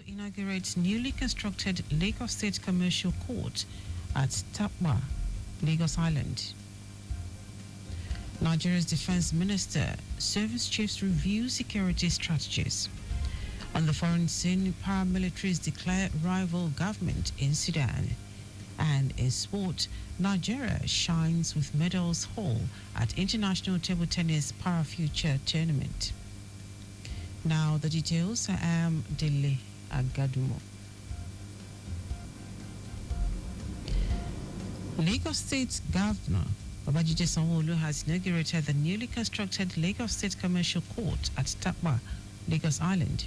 inaugurates newly constructed Lagos State Commercial Court at Tapwa, Lagos Island. Nigeria's Defense Minister, Service Chiefs review security strategies. On the foreign scene, paramilitaries declare rival government in Sudan. And in sport, Nigeria shines with medals haul at International Table Tennis Para Future Tournament. Now the details. I am Dele Agadumo. Lagos State Governor Babajide Sanwo-Olu has inaugurated the newly constructed Lagos State Commercial Court at Tapwa, Lagos Island.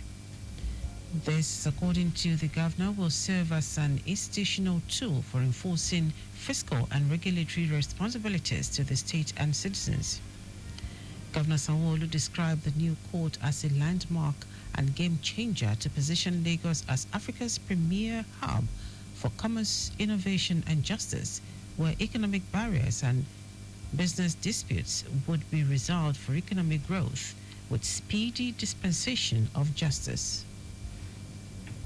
This, according to the governor, will serve as an institutional tool for enforcing fiscal and regulatory responsibilities to the state and citizens. Governor Sanwo-Olu described the new court as a landmark and game changer to position Lagos as Africa's premier hub for commerce, innovation and justice, where economic barriers and business disputes would be resolved for economic growth with speedy dispensation of justice.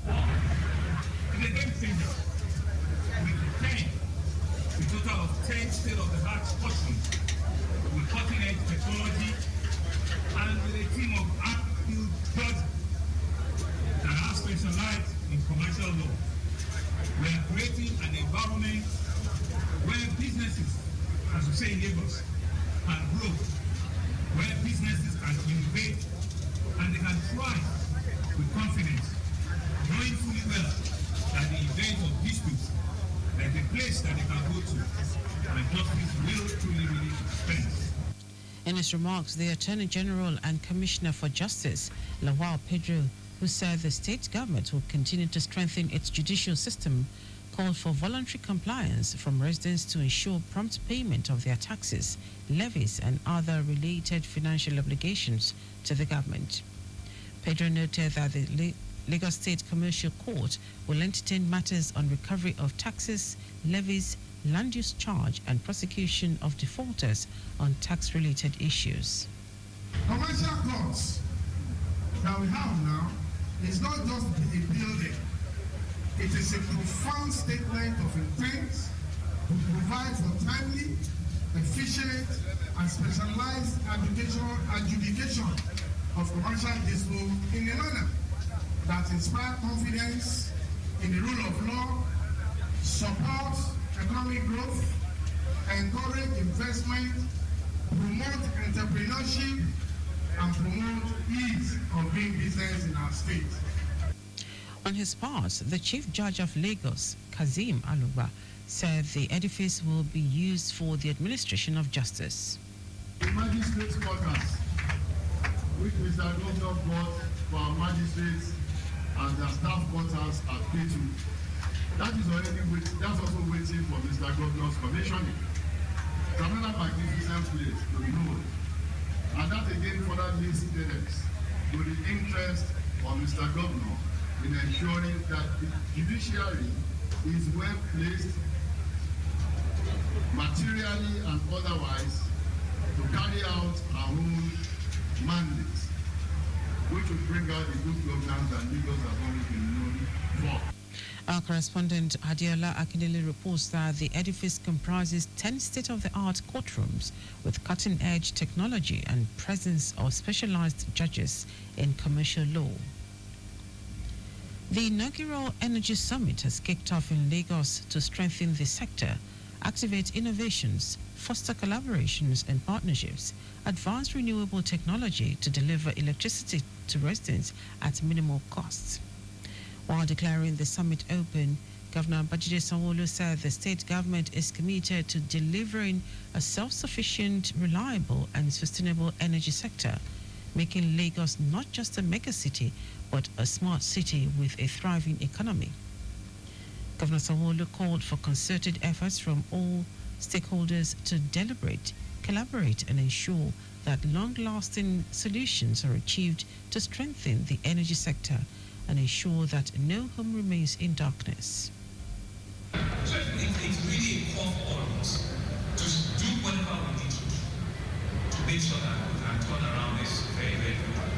It's a game changer. With a total of 10 state-of-the-art portions with cutting-edge technology and with a team of active judges that are specialized in commercial law. We are creating an environment where businesses, as we say in Lagos, can grow, where businesses can innovate and they can thrive with confidence, knowing fully well that the event of disputes, there's a place that they can go to and justice will truly dispense. In his remarks, the Attorney General and Commissioner for Justice, Lawal Pedro, who said the state government will continue to strengthen its judicial system, called for voluntary compliance from residents to ensure prompt payment of their taxes, levies, and other related financial obligations to the government. Pedro noted that the Lagos State Commercial Court will entertain matters on recovery of taxes, levies, land use charge, and prosecution of defaulters on tax-related issues. Commercial courts that we have now is not just a building. It is a profound statement of intent to provide for timely, efficient, and specialized adjudication of commercial disputes in a manner that inspires confidence in the rule of law, support economic growth, encourage investment, promote entrepreneurship, and promote ease of doing business in our state. On his part, the Chief Judge of Lagos, Kazeem Aluba, said the edifice will be used for the administration of justice. The magistrates' quarters, which Mr. Governor bought for our magistrates and their staff quarters at P2, that's also waiting for Mr. Governor's commissioning. It's another magnificent place to behold. And that again further leads credence to the interest of Mr. Governor in ensuring that the judiciary is well placed materially and otherwise to carry out our own mandates, which will bring out the good governance that Lagos has always been known for. Our correspondent Adiola Akindele reports that the edifice comprises 10 state-of-the-art courtrooms with cutting-edge technology and presence of specialized judges in commercial law. The inaugural Energy Summit has kicked off in Lagos to strengthen the sector, activate innovations, foster collaborations and partnerships, advance renewable technology to deliver electricity to residents at minimal costs. While declaring the summit open, Governor Babajide Sanwo-Olu said the state government is committed to delivering a self-sufficient, reliable and sustainable energy sector, making Lagos not just a mega city, but a smart city with a thriving economy. Governor Sanwo-Olu called for concerted efforts from all stakeholders to deliberate, collaborate and ensure that long-lasting solutions are achieved to strengthen the energy sector and ensure that no home remains in darkness. So it's really a call for all of us to do whatever we need to make sure that we can turn around this very, very quickly.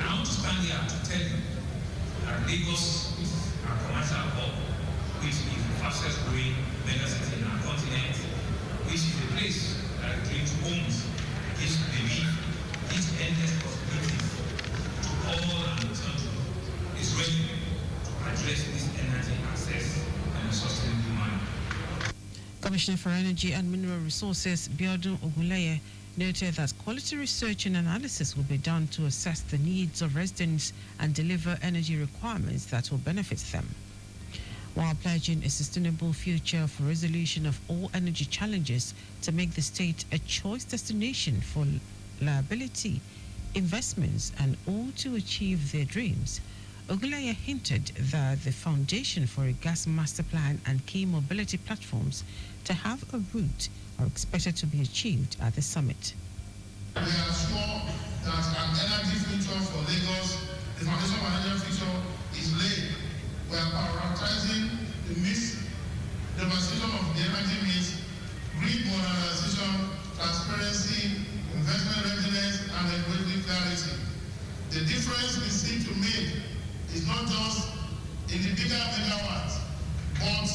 I want to stand here to tell you that Lagos is a commercial hub, which is the fastest growing megacity in our continent, which is a place that creates homes, gives belief, gives endless possibilities to all and return to, is ready to address this energy access in a sustainable manner. Commissioner for Energy and Mineral Resources, Biodun Ogunleye, noted that quality research and analysis will be done to assess the needs of residents and deliver energy requirements that will benefit them. While pledging a sustainable future for resolution of all energy challenges to make the state a choice destination for liability, investments, and all to achieve their dreams, Ogunleye hinted that the foundation for a gas master plan and key mobility platforms to have a route are expected to be achieved at the summit. We are sure that an energy future for Lagos, the foundation for energy future is laid. We are prioritizing the mix, diversification of the energy mix, grid modernization, transparency, investment readiness, and regulatory clarity. The difference we seek to make is not just in the bigger megawatts, but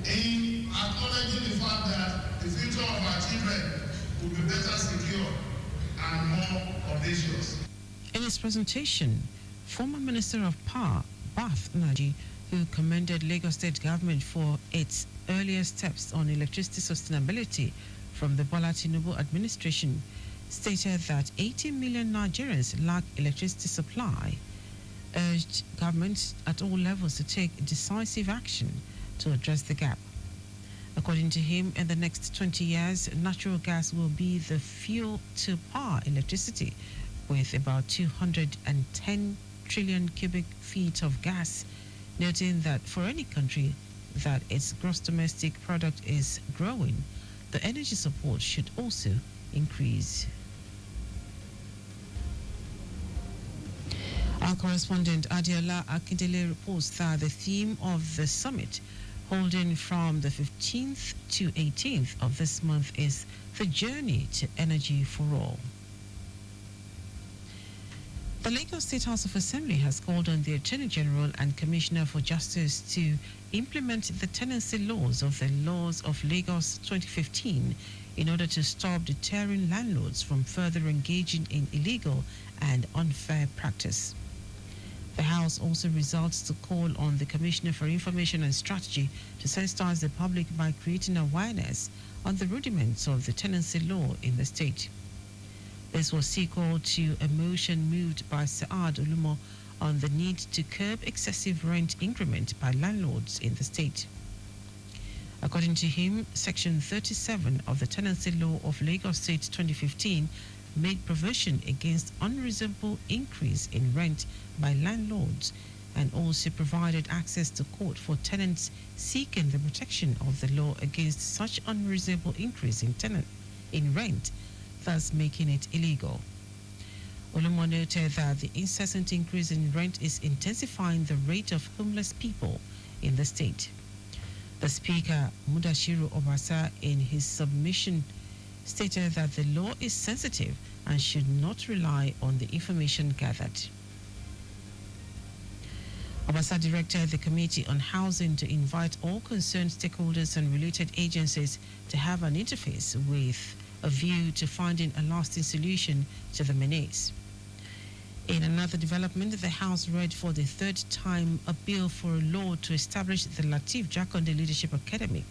in acknowledging the fact that the future of our children will be better secured and more audacious. In his presentation, former Minister of Power, Bath Naji, who commended Lagos State government for its earlier steps on electricity sustainability from the Bola Tinubu administration, stated that 80 million Nigerians lack electricity supply, urged governments at all levels to take decisive action to address the gap. According to him, in the next 20 years, natural gas will be the fuel to power electricity, with about 210 trillion cubic feet of gas, noting that for any country that its gross domestic product is growing, the energy support should also increase. Our correspondent Adiola Akindele reports that the theme of the summit, holding from the 15th to 18th of this month, is the journey to energy for all. The Lagos State House of Assembly has called on the Attorney General and Commissioner for Justice to implement the tenancy laws of the Laws of Lagos 2015 in order to stop deterring landlords from further engaging in illegal and unfair practice. The House also resolves to call on the Commissioner for Information and Strategy to sensitize the public by creating awareness on the rudiments of the tenancy law in the state. This was sequel to a motion moved by Saad Olumo on the need to curb excessive rent increment by landlords in the state. According to him, Section 37 of the Tenancy Law of Lagos State 2015 made provision against unreasonable increase in rent by landlords and also provided access to court for tenants seeking the protection of the law against such unreasonable increase in rent, thus making it illegal. Olumo noted that the incessant increase in rent is intensifying the rate of homeless people in the state. The Speaker, Mudashiru Obasa, in his submission, stated that the law is sensitive and should not rely on the information gathered. Obasa directed the Committee on Housing to invite all concerned stakeholders and related agencies to have an interface with a view to finding a lasting solution to the menace. In another development, the House read for the third time a bill for a law to establish the Lateef Jakonde Leadership Academy.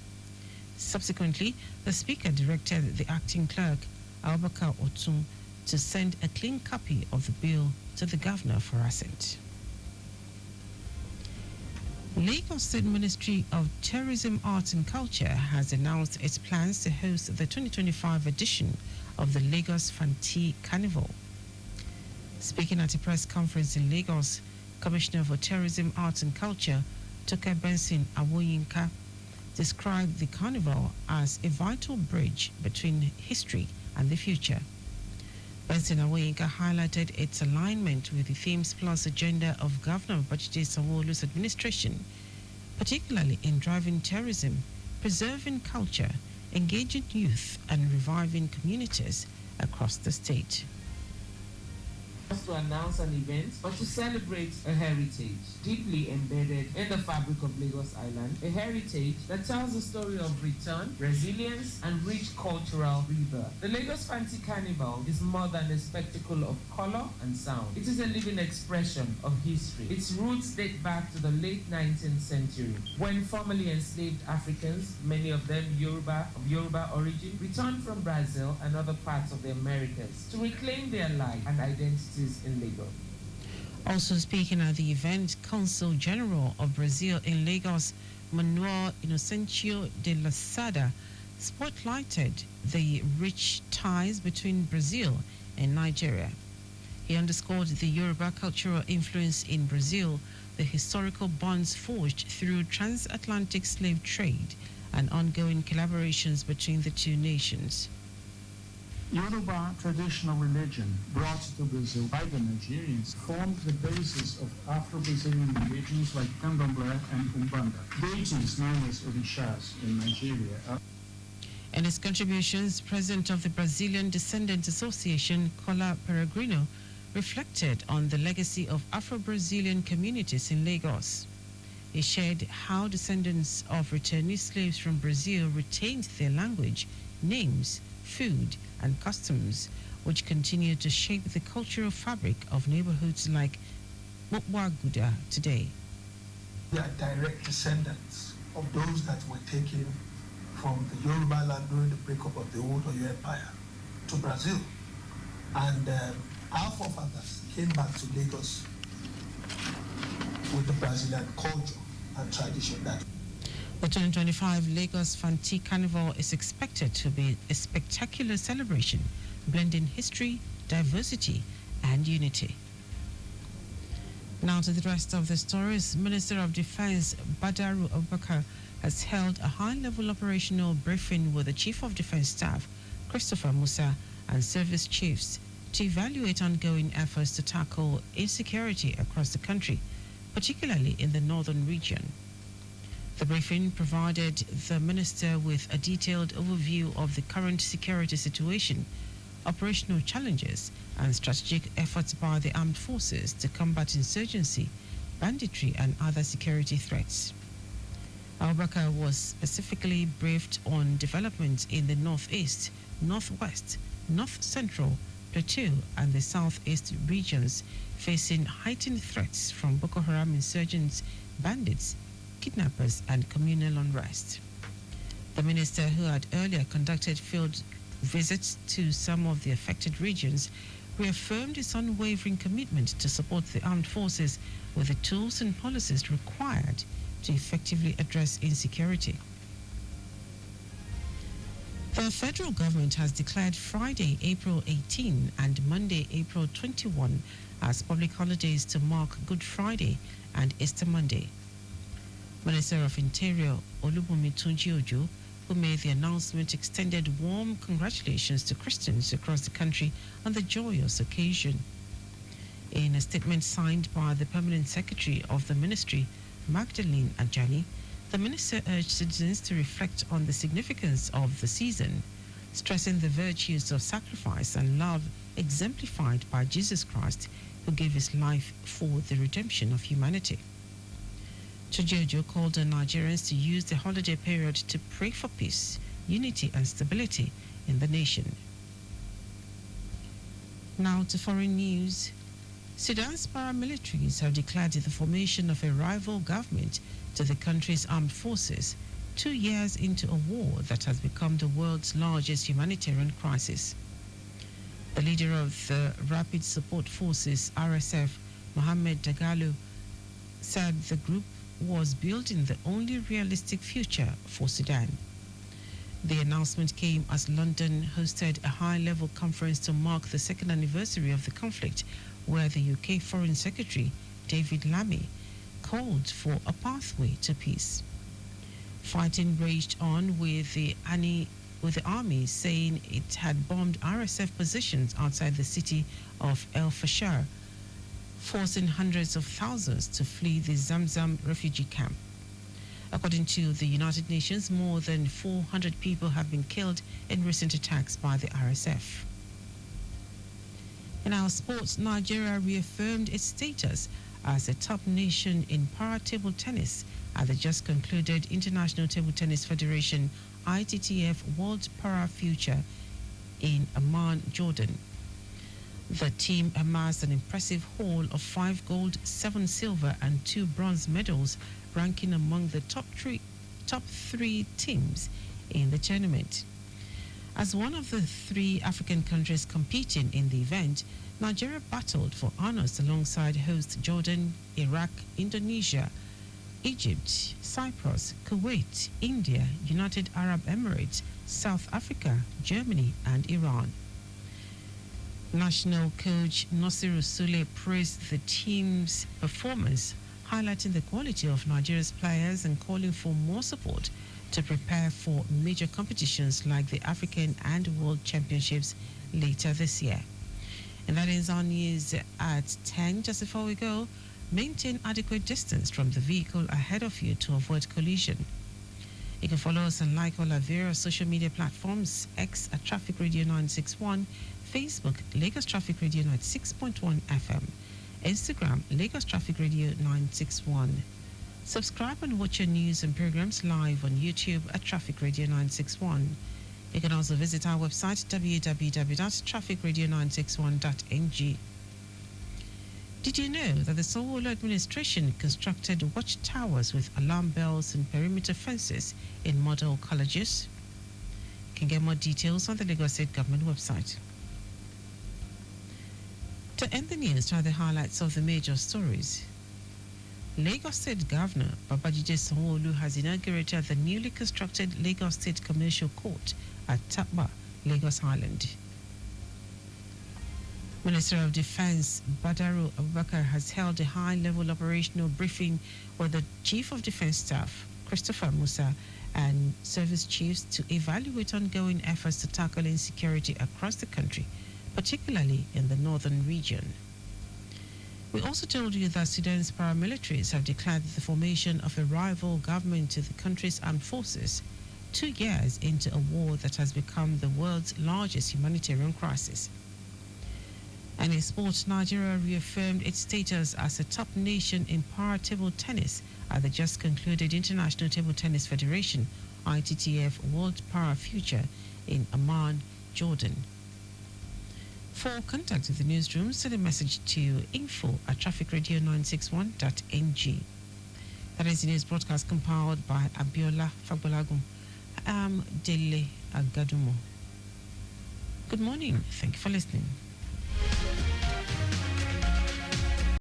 Subsequently, the Speaker directed the acting clerk, Abubakar Otun, to send a clean copy of the bill to the Governor for assent. Lagos State Ministry of Tourism, Arts and Culture has announced its plans to host the 2025 edition of the Lagos Fanti Carnival. Speaking at a press conference in Lagos, Commissioner for Tourism, Arts and Culture, Toke Benson Awoyinka, described the carnival as a vital bridge between history and the future. Benson Awoyinka highlighted its alignment with the Themes Plus agenda of Governor Babajide Sanwo-Olu's administration, particularly in driving tourism, preserving culture, engaging youth, and reviving communities across the state. To announce an event, but to celebrate a heritage deeply embedded in the fabric of Lagos Island, a heritage that tells the story of return, resilience, and rich cultural rebirth. The Lagos Fancy Carnival is more than a spectacle of color and sound. It is a living expression of history. Its roots date back to the late 19th century, when formerly enslaved Africans, many of them of Yoruba origin, returned from Brazil and other parts of the Americas to reclaim their life and identity in Lagos. Also speaking at the event, Consul General of Brazil in Lagos, Manuel Inocencio de la Sada, spotlighted the rich ties between Brazil and Nigeria. He underscored the Yoruba cultural influence in Brazil, the historical bonds forged through transatlantic slave trade, and ongoing collaborations between the two nations. Yoruba traditional religion brought to Brazil by the Nigerians formed the basis of Afro-Brazilian religions like Candomblé and Umbanda. Deities known as Orishas in Nigeria are... In his contributions, President of the Brazilian Descendants Association, Cola Peregrino, reflected on the legacy of Afro-Brazilian communities in Lagos. He shared how descendants of returnee slaves from Brazil retained their language, names, food, and customs, which continue to shape the cultural fabric of neighborhoods like Mokwaguda today. We are direct descendants of those that were taken from the Yoruba land during the breakup of the old Oyo Empire to Brazil. And our forefathers came back to Lagos with the Brazilian culture and tradition. The 2025 Lagos Fanti Carnival is expected to be a spectacular celebration, blending history, diversity, and unity. Now to the rest of the stories. Minister of Defense Badaru Abubakar has held a high-level operational briefing with the Chief of Defense Staff, Christopher Musa, and service chiefs to evaluate ongoing efforts to tackle insecurity across the country, particularly in the northern region. The briefing provided the minister with a detailed overview of the current security situation, operational challenges, and strategic efforts by the armed forces to combat insurgency, banditry, and other security threats. Abubakar was specifically briefed on developments in the northeast, northwest, north central, plateau, and the southeast regions facing heightened threats from Boko Haram insurgents, bandits, kidnappers, and communal unrest. The minister, who had earlier conducted field visits to some of the affected regions, reaffirmed his unwavering commitment to support the armed forces with the tools and policies required to effectively address insecurity. The federal government has declared Friday, April 18 and Monday, April 21 as public holidays to mark Good Friday and Easter Monday. Minister of Interior Olubunmi Tunji-Ojo, who made the announcement, extended warm congratulations to Christians across the country on the joyous occasion. In a statement signed by the Permanent Secretary of the Ministry, Magdalene Ajani, the minister urged citizens to reflect on the significance of the season, stressing the virtues of sacrifice and love exemplified by Jesus Christ, who gave his life for the redemption of humanity. Tunji-Ojo called on Nigerians to use the holiday period to pray for peace, unity, and stability in the nation. Now to foreign news. Sudan's paramilitaries have declared the formation of a rival government to the country's armed forces 2 years into a war that has become the world's largest humanitarian crisis. The leader of the Rapid Support Forces, RSF, Mohamed Dagalo, said the group was building the only realistic future for Sudan. The announcement came as London hosted a high-level conference to mark the second anniversary of the conflict, where the UK Foreign Secretary, David Lammy, called for a pathway to peace. Fighting raged on with the army saying it had bombed RSF positions outside the city of El Fasher, forcing hundreds of thousands to flee the Zamzam refugee camp. According to the United Nations, more than 400 people have been killed in recent attacks by the RSF. In our sports, Nigeria reaffirmed its status as a top nation in para table tennis at the just concluded International Table Tennis Federation ITTF World Para Future in Amman, Jordan. The team amassed an impressive haul of 5 gold, 7 silver, and 2 bronze medals, ranking among the top three teams in the tournament. As one of the 3 African countries competing in the event, Nigeria battled for honors alongside host Jordan, Iraq, Indonesia, Egypt, Cyprus, Kuwait, India, United Arab Emirates, South Africa, Germany, and Iran. National coach Nasiru Sule praised the team's performance, highlighting the quality of Nigeria's players and calling for more support to prepare for major competitions like the African and World Championships later this year. And that ends our news at 10. Just before we go, maintain adequate distance from the vehicle ahead of you to avoid collision. You can follow us and like all our various social media platforms: X at Traffic Radio 961, Facebook Lagos Traffic Radio 96.1 FM, Instagram Lagos Traffic Radio 961. Subscribe and watch your news and programs live on YouTube at Traffic Radio 961. You can also visit our website www.trafficradio961.ng. Did you know that the Sanwo-Olu administration constructed watchtowers with alarm bells and perimeter fences in model colleges? You can get more details on the Lagos State Government website. To end the news, try the highlights of the major stories. Lagos State Governor Babajide Sanwo-Olu has inaugurated the newly constructed Lagos State Commercial Court at Tapa, Lagos Island. Minister of Defense Badaru Abubakar has held a high-level operational briefing with the Chief of Defense Staff, Christopher Musa, and service chiefs to evaluate ongoing efforts to tackle insecurity across the country, particularly in the northern region. We also told you that Sudan's paramilitaries have declared the formation of a rival government to the country's armed forces, 2 years into a war that has become the world's largest humanitarian crisis. And in sports, Nigeria reaffirmed its status as a top nation in para table tennis at the just concluded International Table Tennis Federation ITTF World Para Future in Amman, Jordan. For contact with the newsroom, send a message to info@trafficradio961.ng. That is the news broadcast compiled by Abiola Fagbolagun. I'm Dele Agadumo. Good morning. Thank you for listening.